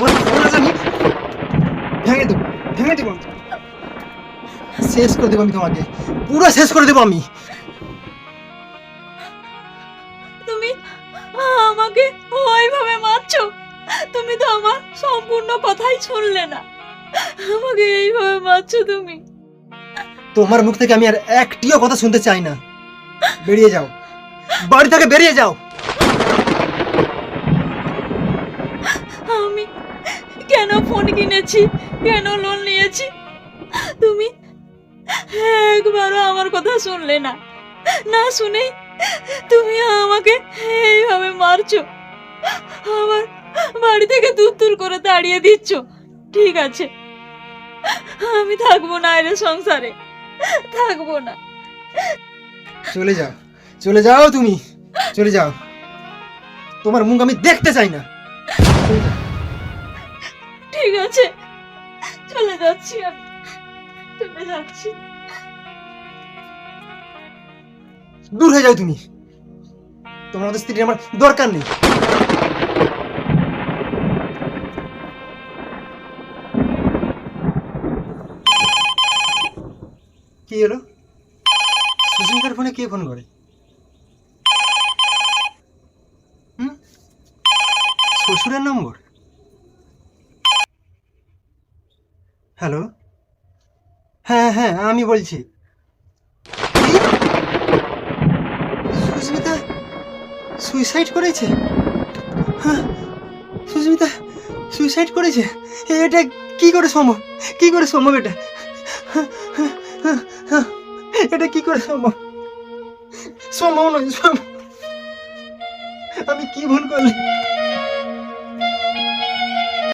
তোমার ফোন আছে, আমি ভেঙে দেবো, ভেঙে দেবো, শেষ করে দেবো আমি তোমাকে, পুরো শেষ করে দেবো আমি। তুমি আমাকে ওইভাবে মারছো? তুমি তো আমার সম্পূর্ণ কথাই শুনলে না, আমাকে এইভাবে মারছো তুমি। তোমার মুখ থেকে আমি আর একটিও কথা শুনতে চাই না, বেরিয়ে যাও, বাড়ি থেকে বেরিয়ে যাও। আমি কেন ফোন কিনেছি, কেন লোন নিয়েছি, তুমি একবারও আমার কথা শুনলে না, না শুনে তুমি আমাকে এইভাবে মারছো, আমার বাড়ি থেকে দূর দূর করে তাড়িয়ে দিচ্ছ। ঠিক আছে, আমি থাকবো না এর সংসারে, থাকবো না। চলে যাও, চলে যাও, তুমি চলে যাও, তোমার মুখ আমি দেখতে চাই না। ঠিক আছে, চলে যাচ্ছি, আমি চলে যাচ্ছি। দূর হয়ে যাও তুমি, তোমার মতো স্ত্রীর আমার দরকার নেই। কি হলো? সুস্মিতার ফোনে কে ফোন করে? শ্বশুরের নম্বর? হ্যালো, হ্যাঁ হ্যাঁ আমি বলছি। কি? সুস্মিতা সুইসাইড করেছে? হ্যাঁ, সুস্মিতা সুইসাইড করেছে? এটা কি করে সম্ভব? কি করে সম্ভব এটা? এটা কি করে সম্ভব? সম্ভব নয়, সম্ভব। আমি কি ভুল করলাম?